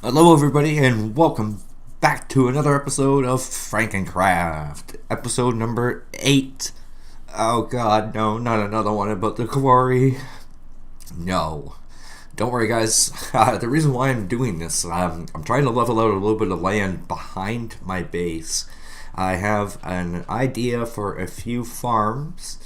Hello everybody and welcome back to another episode of FrankenCraft, episode number 8. Oh god, no, not another one about the quarry. No. Don't worry guys, the reason why I'm doing this, I'm trying to level out a little bit of land behind my base. I have an idea for a few farms,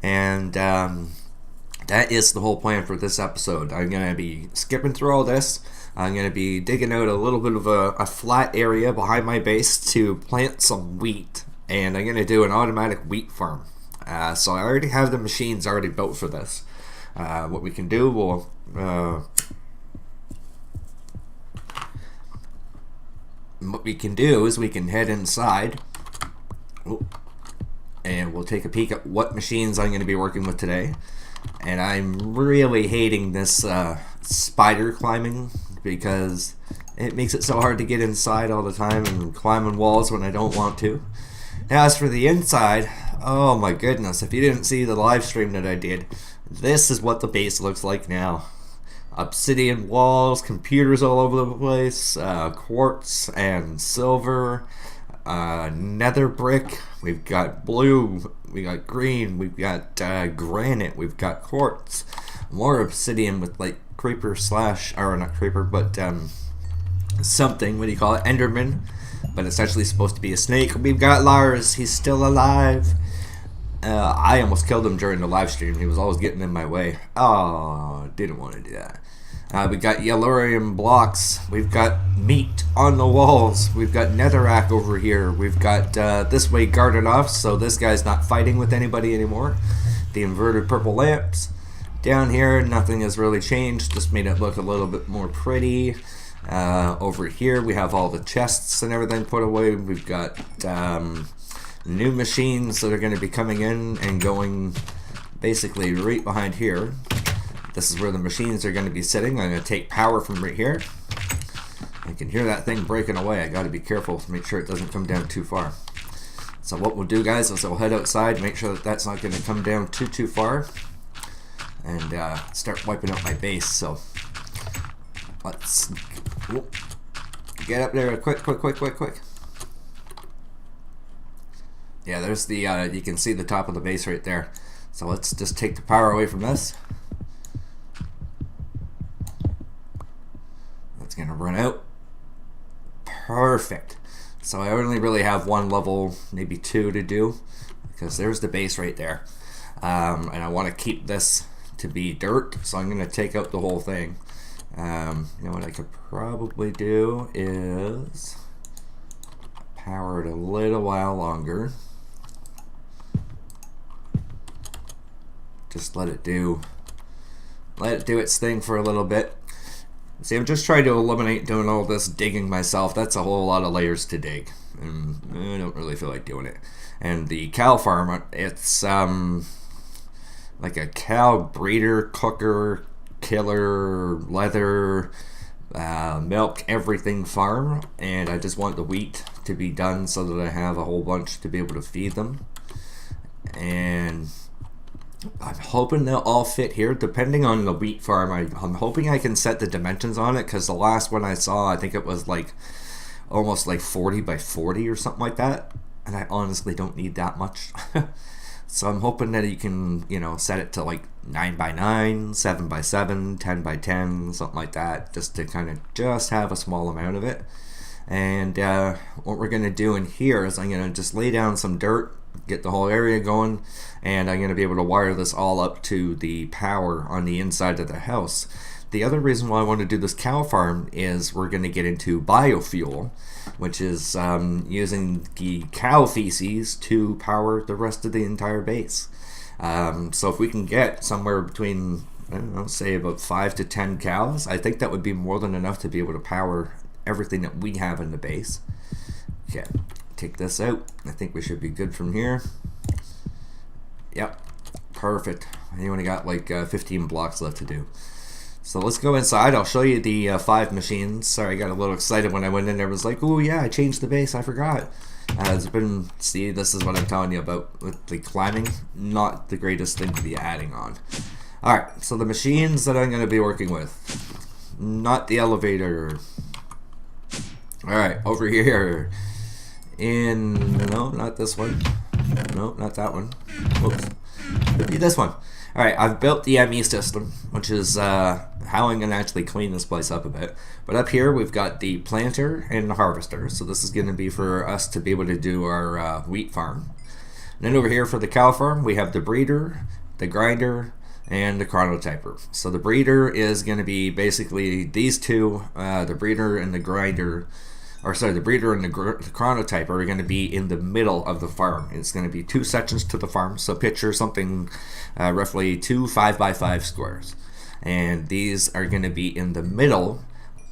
and that is the whole plan for this episode. I'm going to be skipping through all this. I'm going to be digging out a little bit of a flat area behind my base to plant some wheat, and I'm going to do an automatic wheat farm. So I already have the machines already built for this. What we can do, is we can head inside, and we'll take a peek at what machines I'm going to be working with today. And I'm really hating this spider climbing, because it makes it so hard to get inside all the time and climbing walls when I don't want to. Now as for the inside, oh my goodness, if you didn't see the live stream that I did, this is what the base looks like now. Obsidian walls, computers all over the place, quartz and silver, nether brick, we've got blue, we got green, we've got granite, we've got quartz, more obsidian with like creeper slash, or not creeper, but something, what do you call it, enderman, but it's actually supposed to be a snake. We've got Lars, he's still alive. I almost killed him during the live stream. He was always getting in my way. Oh, didn't want to do that. We got yellorium blocks. We've got meat on the walls. We've got netherrack over here. We've got this way guarded off, so this guy's not fighting with anybody anymore. The inverted purple lamps. Down here, nothing has really changed. Just made it look a little bit more pretty. Over here, we have all the chests and everything put away. We've got new machines that are going to be coming in and going basically right behind here. This is where the machines are going to be sitting. I'm going to take power from right here. I can hear that thing breaking away. I got to be careful to make sure it doesn't come down too far. So what we'll do, guys, is we'll head outside, make sure that that's not going to come down too far, and start wiping out my base. So let's get up there quick. Yeah, there's the, you can see the top of the base right there. So let's just take the power away from this. That's gonna run out. Perfect. So I only really have one level, maybe two to do, because there's the base right there. And I want to keep this to be dirt, so I'm gonna take out the whole thing. You know what I could probably do is power it a little while longer. Just let it do its thing for a little bit. See, I'm just trying to eliminate doing all this digging myself. That's a whole lot of layers to dig, and I don't really feel like doing it. And the cow farm, it's like a cow breeder, cooker, killer, leather, milk, everything farm, and I just want the wheat to be done so that I have a whole bunch to be able to feed them. And I'm hoping they'll all fit here, depending on the wheat farm. I'm hoping I can set the dimensions on it, because the last one I saw, I think it was like almost like 40 by 40 or something like that, and I honestly don't need that much. So I'm hoping that you can, you know, set it to like 9 by 9, 7 by 7, 10 by 10, something like that, just to kind of just have a small amount of it. And what we're going to do in here is I'm going to just lay down some dirt, get the whole area going, and I'm going to be able to wire this all up to the power on the inside of the house. The other reason why I want to do this cow farm is we're going to get into biofuel, which is using the cow feces to power the rest of the entire base. So if we can get somewhere between, I don't know, say about 5 to 10 cows, I think that would be more than enough to be able to power everything that we have in the base. Okay, take this out. I think we should be good from here. Yep, perfect. I only got like 15 blocks left to do. So let's go inside. I'll show you the 5 machines. Sorry, I got a little excited when I went in there. I was like, oh yeah, I changed the base, I forgot. See, this is what I'm telling you about with the climbing. Not the greatest thing to be adding on. Alright, so the machines that I'm going to be working with. Not the elevator. Alright, over here. No, not this one. No, not that one. Oops. Could be this one. Alright, I've built the ME system, which is how I'm going to actually clean this place up a bit. But up here, we've got the planter and the harvester. So this is going to be for us to be able to do our wheat farm. And then over here for the cow farm, we have the breeder, the grinder, and the chronotyper. So the breeder is going to be basically these two, the breeder and the grinder, or sorry, the breeder and the chronotyper are going to be in the middle of the farm. It's going to be 2 sections to the farm. So picture something roughly 2 5x5 squares. And these are going to be in the middle.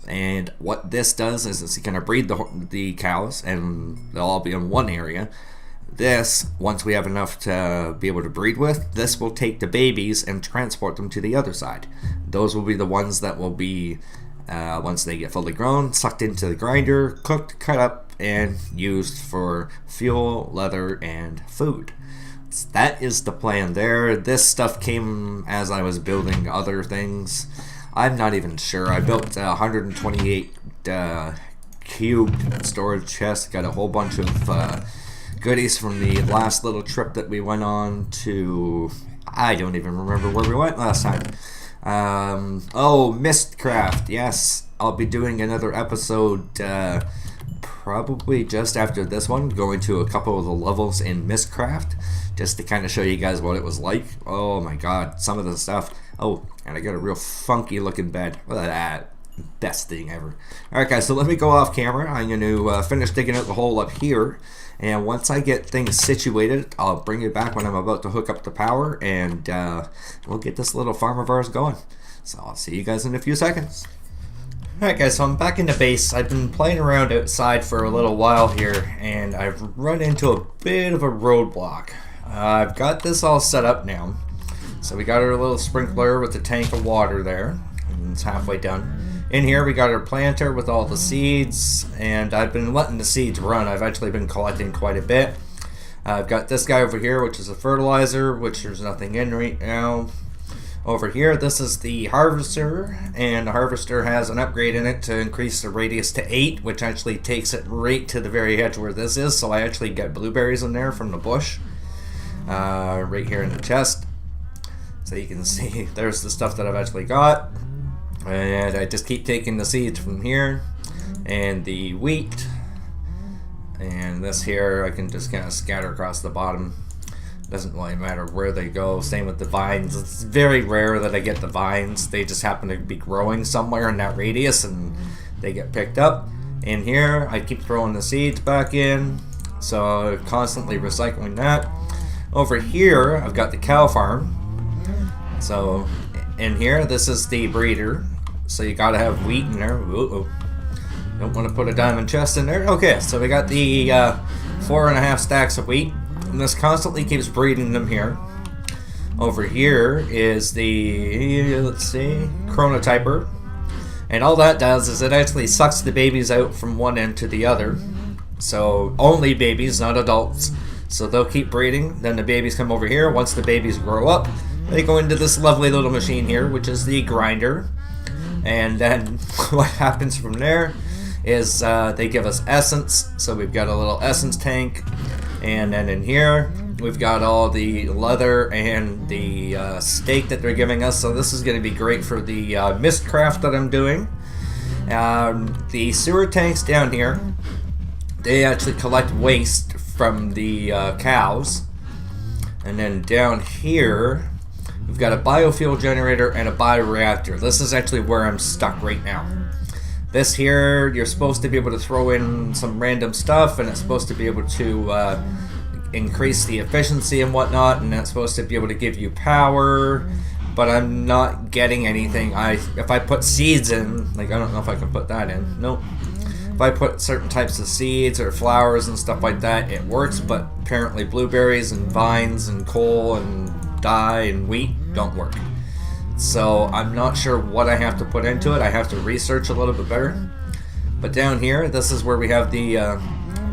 And what this does is it's going to breed the cows, and they'll all be in one area. This, once we have enough to be able to breed with, this will take the babies and transport them to the other side. Those will be the ones that will be, once they get fully grown, sucked into the grinder, cooked, cut up, and used for fuel, leather, and food. So that is the plan there. This stuff came as I was building other things. I'm not even sure. I built 128 cubed storage chests, got a whole bunch of goodies from the last little trip that we went on to, I don't even remember where we went last time. Oh, Mistcraft. Yes, I'll be doing another episode probably just after this one, going to a couple of the levels in Mistcraft, just to kind of show you guys what it was like. Oh my god, some of the stuff. Oh, and I got a real funky looking bed. Look at that. Best thing ever. Alright guys, so let me go off camera. I'm going to finish digging out the hole up here. And once I get things situated, I'll bring you back when I'm about to hook up the power, and we'll get this little farm of ours going. So I'll see you guys in a few seconds. Alright guys, so I'm back in the base. I've been playing around outside for a little while here, and I've run into a bit of a roadblock. I've got this all set up now. So we got our little sprinkler with the tank of water there, and it's halfway done. In here we got our planter with all the seeds, and I've been letting the seeds run. I've actually been collecting quite a bit. I've got this guy over here, which is a fertilizer, which there's nothing in right now. Over here, this is the harvester, and the harvester has an upgrade in it to increase the radius to 8, which actually takes it right to the very edge where this is, so I actually get blueberries in there from the bush. Right here in the chest. So you can see there's the stuff that I've actually got. And I just keep taking the seeds from here, and the wheat, and this here I can just kind of scatter across the bottom. Doesn't really matter where they go. Same with the vines. It's very rare that I get the vines. They just happen to be growing somewhere in that radius and they get picked up. In here I keep throwing the seeds back in, so constantly recycling that. Over here I've got the cow farm. So in here, this is the breeder. So you gotta have wheat in there. Uh-oh. Don't want to put a diamond chest in there. Okay, so we got the 4.5 stacks of wheat. And this constantly keeps breeding them here. Over here is the, let's see, chronotyper. And all that does is it actually sucks the babies out from one end to the other. So only babies, not adults. So they'll keep breeding. Then the babies come over here. Once the babies grow up, they go into this lovely little machine here, which is the grinder. And then what happens from there is they give us essence. So we've got a little essence tank. And then in here, we've got all the leather and the steak that they're giving us. So this is going to be great for the Mistcraft that I'm doing. The sewer tanks down here, they actually collect waste from the cows. And then down here, we've got a biofuel generator and a bioreactor. This is actually where I'm stuck right now. This here, you're supposed to be able to throw in some random stuff, and it's supposed to be able to increase the efficiency and whatnot, and that's supposed to be able to give you power, but I'm not getting anything. If I put seeds in, like I don't know if I can put that in. Nope. If I put certain types of seeds or flowers and stuff like that, it works, but apparently blueberries and vines and coal and dye and wheat don't work. So I'm not sure what I have to put into it. I have to research a little bit better. But down here, this is where we have the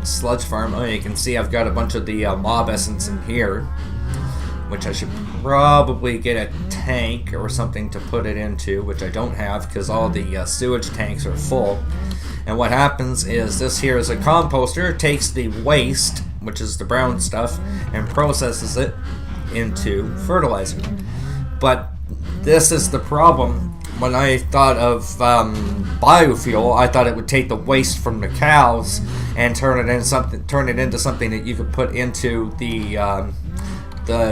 sludge farm. Oh, you can see I've got a bunch of the mob essence in here, which I should probably get a tank or something to put it into, which I don't have because all the sewage tanks are full. And what happens is this here is a composter, takes the waste, which is the brown stuff, and processes it into fertilizer. But this is the problem. When I thought of biofuel, I thought it would take the waste from the cows and turn it into something that you could put into the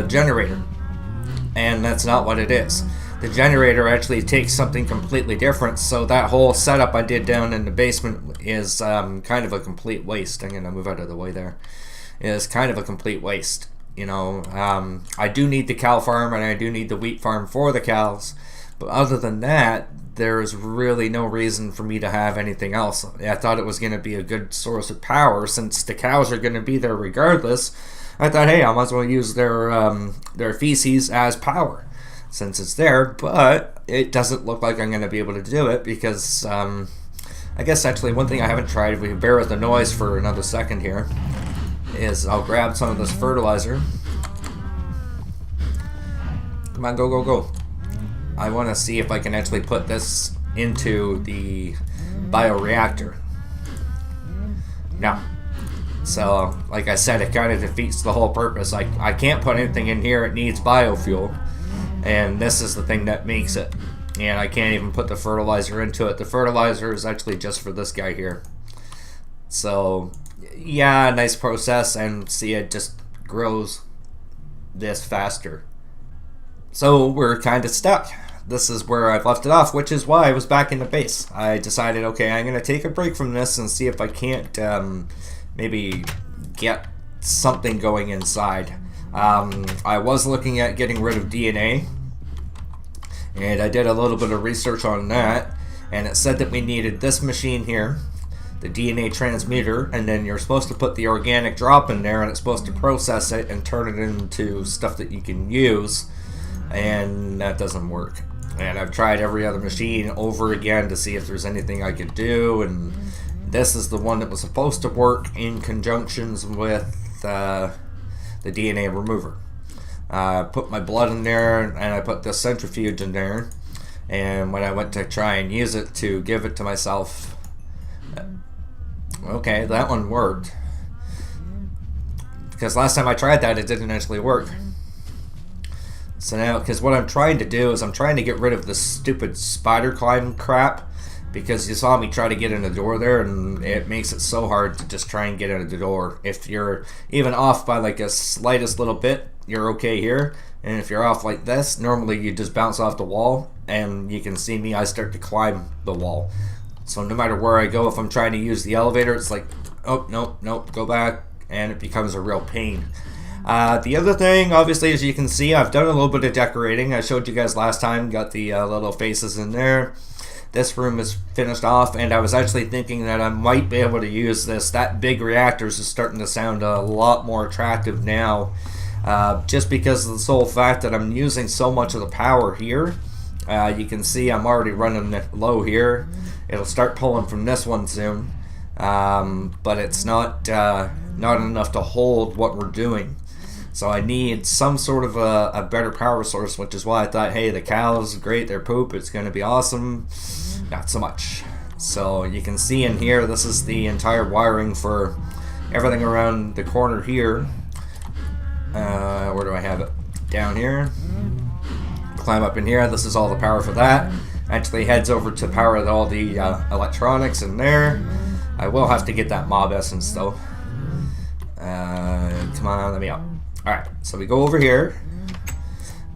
generator, and that's not what it is. The generator actually takes something completely different, so that whole setup I did down in the basement is kind of a complete waste. I'm going to move out of the way there. It is kind of a complete waste. You know, I do need the cow farm and I do need the wheat farm for the cows, but other than that, there's really no reason for me to have anything else. I thought it was going to be a good source of power since the cows are going to be there regardless. I thought, hey, I might as well use their feces as power since it's there, but it doesn't look like I'm going to be able to do it because I guess actually one thing I haven't tried, if we bear with the noise for another second here, is I'll grab some of this fertilizer. Come on, go, go, go. I want to see if I can actually put this into the bioreactor. No. So, like I said, it kind of defeats the whole purpose. I can't put anything in here, it needs biofuel. And this is the thing that makes it. And I can't even put the fertilizer into it. The fertilizer is actually just for this guy here. So, yeah, nice process, and see, it just grows this faster. So we're kind of stuck. This is where I've left it off, which is why I was back in the base. I decided, okay, I'm going to take a break from this and see if I can't maybe get something going inside. I was looking at getting rid of DNA, and I did a little bit of research on that, and it said that we needed this machine here, the DNA transmitter, and then you're supposed to put the organic drop in there, and it's supposed to process it and turn it into stuff that you can use, and that doesn't work. And I've tried every other machine over again to see if there's anything I could do, and this is the one that was supposed to work in conjunctions with the DNA remover. I put my blood in there, and I put this centrifuge in there, and when I went to try and use it to give it to myself, okay, that one worked. Because last time I tried that, it didn't actually work. So now, because what I'm trying to do is I'm trying to get rid of this stupid spider climb crap, because you saw me try to get in the door there, and it makes it so hard to just try and get in the door. If you're even off by like a slightest little bit, you're okay here, and if you're off like this, normally you just bounce off the wall, and you can see me, I start to climb the wall. So no matter where I go, if I'm trying to use the elevator, it's like, oh, no, go back, and it becomes a real pain. The other thing, obviously, as you can see, I've done a little bit of decorating. I showed you guys last time, got the little faces in there. This room is finished off, and I was actually thinking that I might be able to use this. That big reactors is starting to sound a lot more attractive now, just because of the sole fact that I'm using so much of the power here. You can see I'm already running low here. It'll start pulling from this one soon, but it's not enough to hold what we're doing. So I need some sort of a better power source, which is why I thought, hey, the cows, great, their poop, it's going to be awesome. Not so much. So you can see in here, this is the entire wiring for everything around the corner here. Where do I have it? Down here. Climb up in here. This is all the power for that. Actually heads over to power all the electronics in there. I will have to get that mob essence though. Come on, let me out. Alright, so we go over here.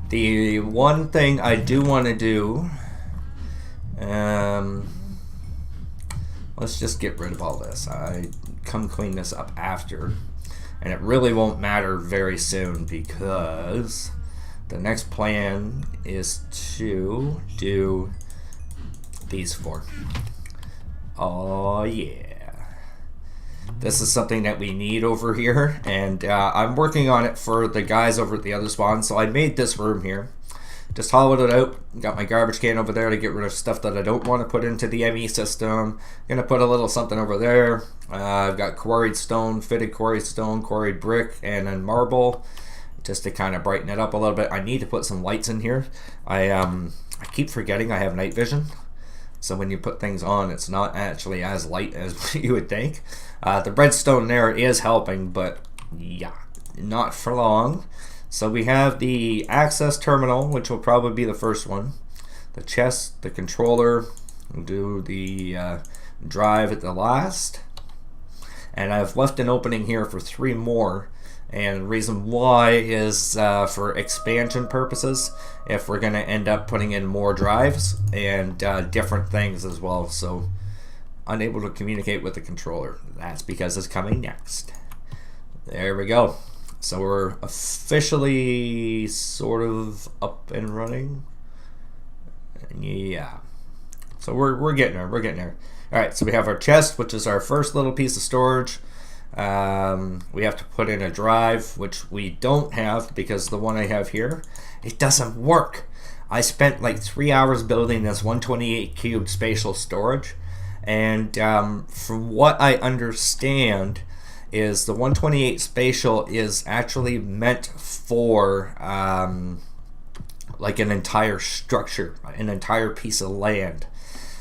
The one thing I do want to do, let's just get rid of all this. I come clean this up after, and it really won't matter very soon because the next plan is to do these four. Oh yeah. This is something that we need over here, and I'm working on it for the guys over at the other spawn. So I made this room here, just hollowed it out. Got my garbage can over there to get rid of stuff that I don't want to put into the ME system. Gonna put a little something over there. I've got quarried stone, fitted quarried stone, quarried brick, and then marble, just to kind of brighten it up a little bit. I need to put some lights in here. I keep forgetting I have night vision, so when you put things on, it's not actually as light as you would think. The redstone there is helping, but yeah, not for long. So we have the access terminal, which will probably be the first one. The chest, the controller, we'll do the drive at the last. And I've left an opening here for 3 more. And the reason why is for expansion purposes, if we're going to end up putting in more drives and different things as well. So unable to communicate with the controller. That's because it's coming next. There we go. So we're officially sort of up and running. Yeah. So we're getting there. We're getting there. All right. So we have our chest, which is our first little piece of storage. We have to put in a drive, which we don't have because the one I have here, it doesn't work. I spent like 3 hours building this 128 cube spatial storage, and from what I understand is the 128 spatial is actually meant for like an entire structure, an entire piece of land.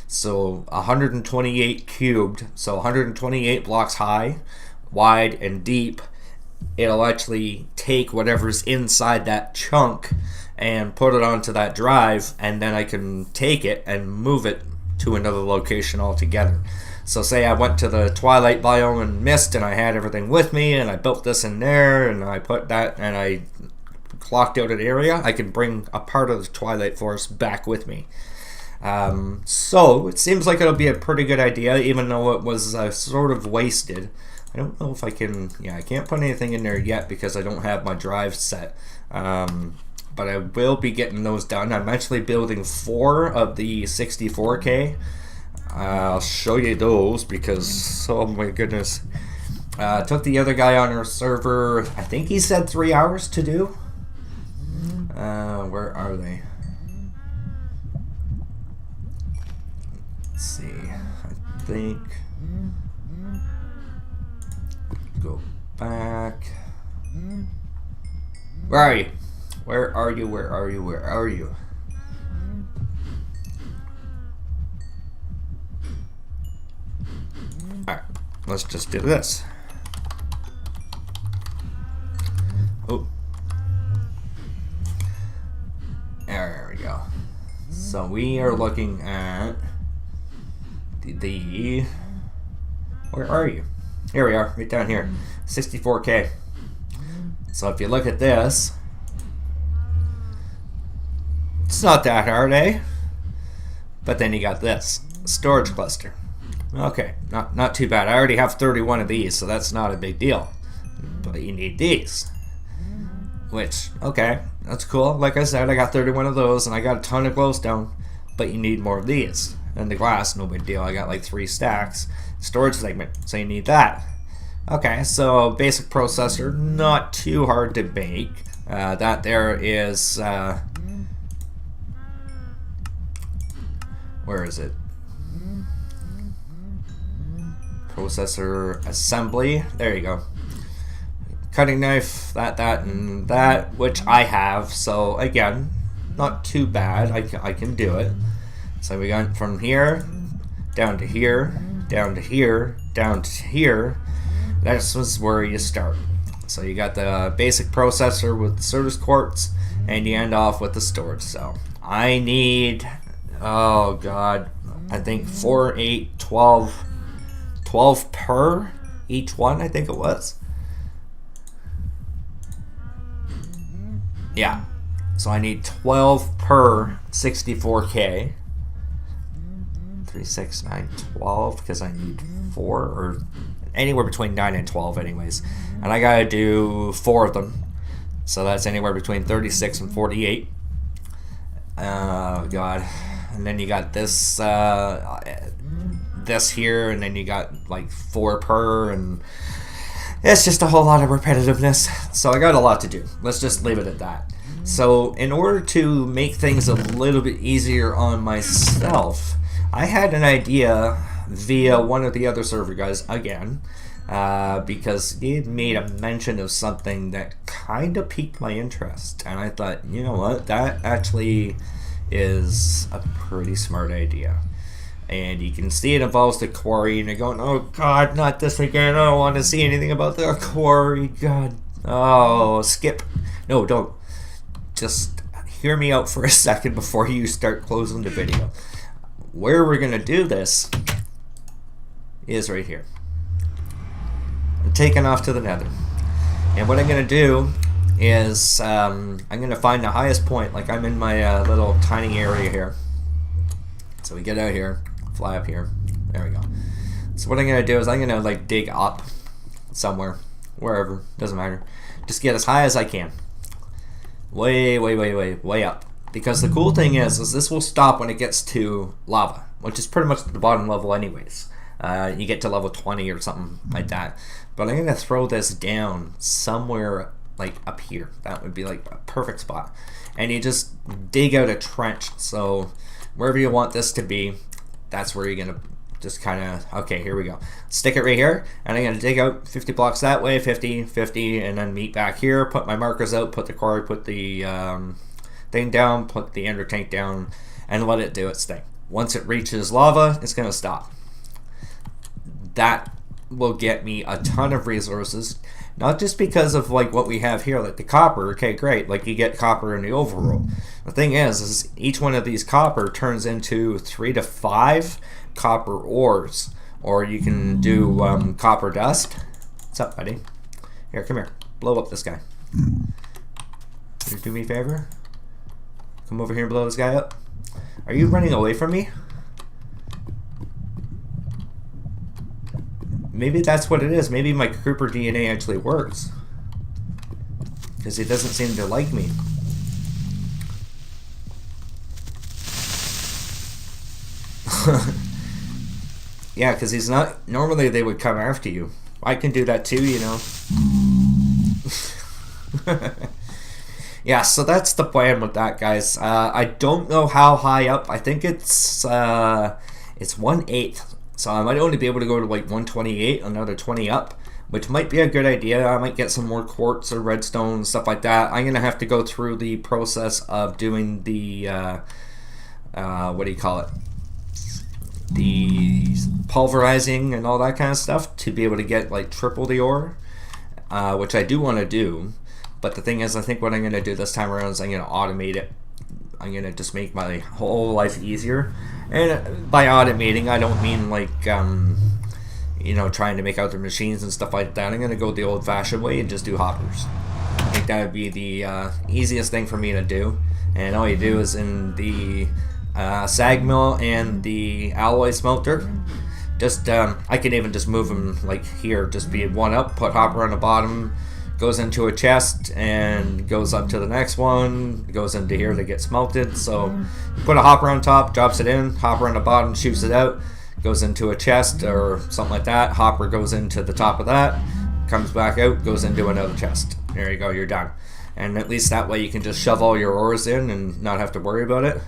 So 128 cubed, so 128 blocks high, wide and deep. It'll actually take whatever's inside that chunk and put it onto that drive, and then I can take it and move it to another location altogether. So say I went to the Twilight biome and mist, and I had everything with me, and I built this in there, and I put that, and I clocked out an area, I can bring a part of the Twilight Forest back with me. So it seems like it'll be a pretty good idea, even though it was sort of wasted. I don't know if I can, I can't put anything in there yet because I don't have my drive set. But I will be getting those done. I'm actually building 4 of the 64K. I'll show you those because, oh my goodness. Took the other guy on our server, I think he said 3 hours to do. Where are they? Let's see. I think. Go back. Where are you? Where are you? Where are you? Where are you? Alright, let's just do this. Oh. There we go. So we are looking at the where are you? Here we are, right down here. 64K. So if you look at this, it's not that hard, eh? But then you got this storage cluster. Okay, not too bad. I already have 31 of these, so that's not a big deal. But you need these. Which, okay, that's cool. Like I said, I got 31 of those, and I got a ton of glowstone. But you need more of these. And the glass, no big deal. I got like 3 stacks. Storage segment, so you need that. Okay, so basic processor, not too hard to make. That there is... where is it? Processor assembly. There you go. Cutting knife, that, and that, which I have. So again, not too bad. I can do it. So we got from here down to here, down to here, down to here. This was where you start. So you got the basic processor with the Certus quartz, and you end off with the storage cell. I need, oh god, I think 4, 8, 12 per each one, I think it was. Yeah, so I need 12 per 64K. 3, 6, 9, 12, because I need 4, or anywhere between 9 and 12 anyways. And I gotta do 4 of them. So that's anywhere between 36 and 48. Oh god. And then you got this this here, and then you got like 4 per, and it's just a whole lot of repetitiveness. So I got a lot to do. Let's just leave it at that. So in order to make things a little bit easier on myself, I had an idea via one of the other server guys again, because he had made a mention of something that kind of piqued my interest, and I thought, you know what, that actually is a pretty smart idea. And you can see it involves the quarry, and you're going, oh god, not this again, I don't want to see anything about the quarry, god, oh, skip. No, don't. Just hear me out for a second before you start closing the video. Where we're going to do this is right here. I'm taking off to the nether. And what I'm going to do is I'm going to find the highest point. Like, I'm in my little tiny area here. So we get out here, fly up here. There we go. So what I'm going to do is I'm going to like dig up somewhere, wherever, doesn't matter. Just get as high as I can. Way up. Because the cool thing is this will stop when it gets to lava, which is pretty much the bottom level anyways. You get to level 20 or something like that. But I'm going to throw this down somewhere like up here. That would be like a perfect spot. And you just dig out a trench. So wherever you want this to be, that's where you're going to just kind of, okay, here we go. Stick it right here, and I'm going to dig out 50 blocks that way, 50, 50, and then meet back here, put my markers out, put the quarry, put the thing down, put the ender tank down, and let it do its thing. Once it reaches lava, it's going to stop. That will get me a ton of resources, not just because of like what we have here, like the copper. Okay, great, like you get copper in the overworld. The thing is each one of these copper turns into 3 to 5 copper ores, or you can do copper dust. What's up, buddy? Here, come here, blow up this guy. You do me a favor, come over here and blow this guy up. Are you running away from me? Maybe that's what it is. Maybe my creeper DNA actually works, because he doesn't seem to like me. Yeah, because he's not... Normally they would come after you. I can do that too, you know. Yeah, so that's the plan with that, guys. I don't know how high up. I think it's 1/8. So I might only be able to go to like 128, another 20 up, which might be a good idea. I might get some more quartz or redstone, stuff like that. I'm going to have to go through the process of doing the, what do you call it? The pulverizing and all that kind of stuff to be able to get like triple the ore, which I do want to do. But the thing is, I think what I'm going to do this time around is I'm going to automate it. I'm going to just make my whole life easier. And by automating, I don't mean like, you know, trying to make other machines and stuff like that. I'm going to go the old-fashioned way and just do hoppers. I think that would be the easiest thing for me to do. And all you do is in the sag mill and the alloy smelter, just I can even just move them like here, just be one up, put hopper on the bottom, goes into a chest and goes up to the next one, goes into here to get smelted. So put a hopper on top, drops it in, hopper on the bottom, shoots it out, goes into a chest or something like that, hopper goes into the top of that, comes back out, goes into another chest. There you go, you're done. And at least that way you can just shove all your ores in and not have to worry about it.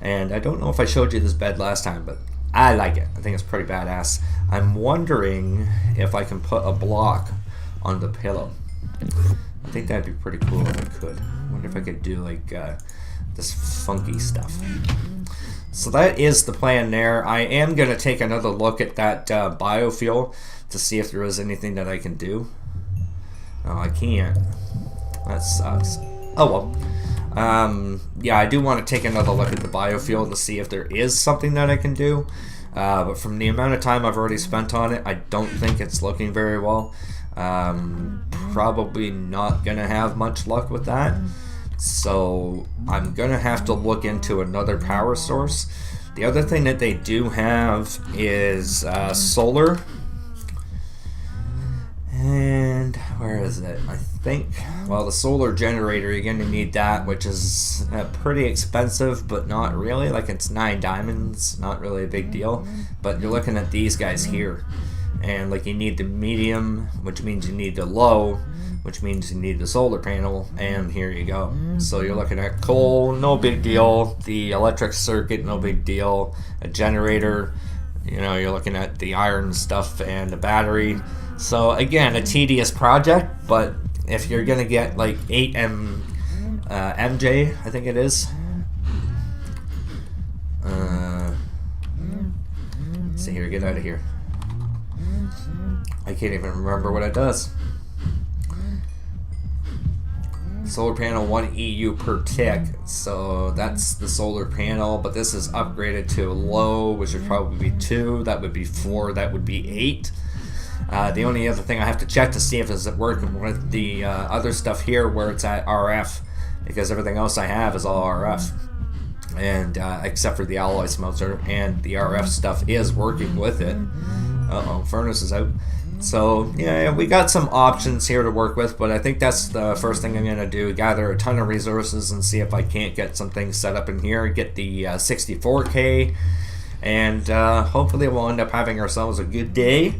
And I don't know if I showed you this bed last time, but I like it. I think it's pretty badass. I'm wondering if I can put a block on the pillow. I think that'd be pretty cool if I could. I wonder if I could do like this funky stuff. So that is the plan there. I am going to take another look at that biofuel to see if there is anything that I can do. Oh, I can't. That sucks. Oh well. Yeah, I do want to take another look at the biofuel to see if there is something that I can do. But from the amount of time I've already spent on it, I don't think it's looking very well. Probably not gonna have much luck with that, so I'm gonna have to look into another power source. The other thing that they do have is solar, and where is it? I think, well, the solar generator, you're gonna need that, which is pretty expensive, but not really. Like, it's 9 diamonds, not really a big deal. But you're looking at these guys here, and like you need the medium, which means you need the low, which means you need the solar panel, and here you go. So you're looking at coal, no big deal. The electric circuit, no big deal. A generator, you know, you're looking at the iron stuff and the battery. So again, a tedious project, but if you're gonna get like 8 MJ, I think it is. Let's see here, get out of here. I can't even remember what it does. Solar panel 1 EU per tick, so that's the solar panel, but this is upgraded to low, which would probably be 2, that would be 4, that would be 8. The only other thing I have to check to see if it's working with the other stuff here where it's at RF, because everything else I have is all RF, and except for the alloy smelter, and the RF stuff is working with it. Uh-oh, furnace is out. So yeah, we got some options here to work with, but I think that's the first thing I'm going to do, gather a ton of resources and see if I can't get some things set up in here, get the 64K, and hopefully we'll end up having ourselves a good day.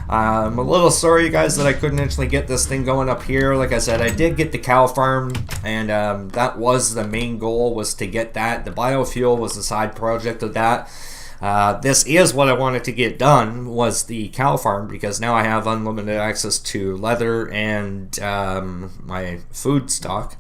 I'm a little sorry, guys, that I couldn't actually get this thing going up here. Like I said, I did get the cow farm, and that was the main goal, was to get that. The biofuel was the side project of that. This is what I wanted to get done, was the cow farm, because now I have unlimited access to leather and my food stock.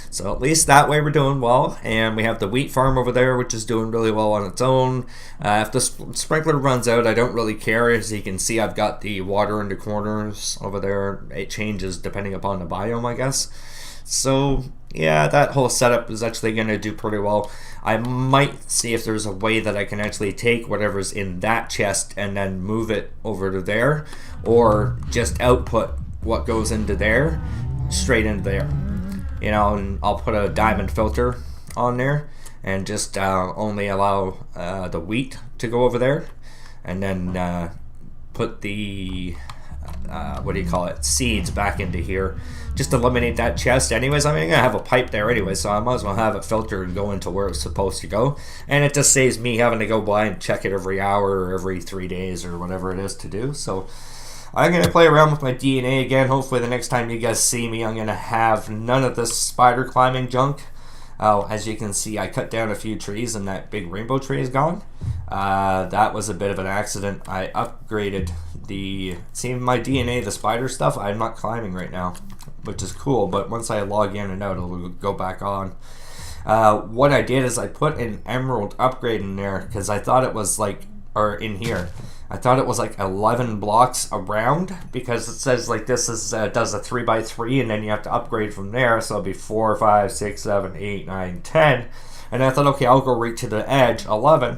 So at least that way we're doing well. And we have the wheat farm over there, which is doing really well on its own. If the sprinkler runs out, I don't really care. As you can see, I've got the water in the corners over there. It changes depending upon the biome, I guess. So yeah, that whole setup is actually going to do pretty well. I might see if there's a way that I can actually take whatever's in that chest and then move it over to there, or just output what goes into there straight into there. You know, and I'll put a diamond filter on there and just only allow the wheat to go over there, and then put the what do you call it, seeds back into here. Just eliminate that chest anyways. I mean, I'm gonna have a pipe there anyway, so I might as well have it filtered and go into where it's supposed to go. And it just saves me having to go by and check it every hour or every 3 days or whatever it is to do. So I'm gonna play around with my DNA again. Hopefully the next time you guys see me, I'm gonna have none of this spider climbing junk. As you can see, I cut down a few trees and that big rainbow tree is gone. That was a bit of an accident. I upgraded my DNA, the spider stuff, I'm not climbing right now, which is cool, but once I log in and out, it'll go back on. What I did is I put an emerald upgrade in there, because I thought it was like, or in here, I thought it was like 11 blocks around, because it says like this is does a 3x3, and then you have to upgrade from there, so it'll be 4, 5, 6, 7, 8, 9, 10. And I thought, okay, I'll go right to the edge, 11.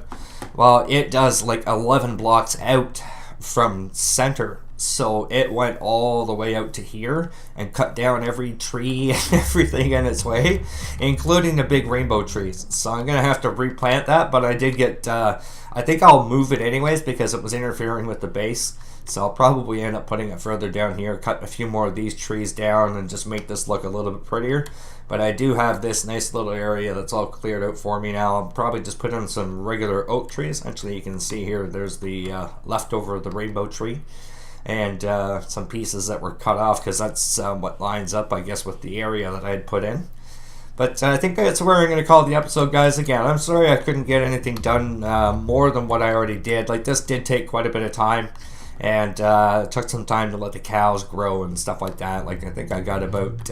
Well, it does like 11 blocks out from center, so it went all the way out to here and cut down every tree and everything in its way, including the big rainbow trees. So I'm gonna have to replant that, but I did get I think I'll move it anyways because it was interfering with the base, so I'll probably end up putting it further down here, cut a few more of these trees down and just make this look a little bit prettier. But I do have this nice little area that's all cleared out for me now. I'll probably just put in some regular oak trees. Actually, you can see here there's the leftover of the rainbow tree, and some pieces that were cut off, because that's what lines up, I guess, with the area that I had put in. But I think that's where I'm going to call the episode, guys. Again, I'm sorry I couldn't get anything done more than what I already did. Like, this did take quite a bit of time, and it took some time to let the cows grow and stuff like that. Like, I think I got about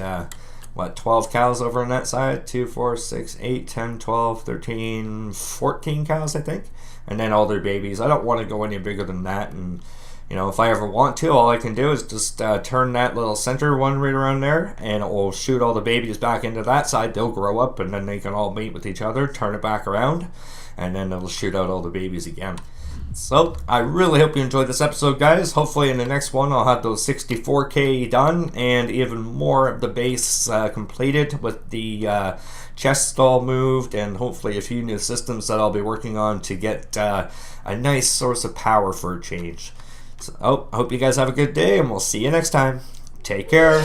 12 cows over on that side? 2, 4, 6, 8, 10, 12, 13, 14 cows, I think. And then all their babies. I don't want to go any bigger than that. And, you know, if I ever want to, all I can do is just turn that little center one right around there, and it will shoot all the babies back into that side. They'll grow up, and then they can all mate with each other, turn it back around, and then it'll shoot out all the babies again. So, I really hope you enjoyed this episode, guys. Hopefully in the next one I'll have those 64K done, and even more of the base completed with the chests all moved, and hopefully a few new systems that I'll be working on to get a nice source of power for a change. So, I hope you guys have a good day, and we'll see you next time. Take care.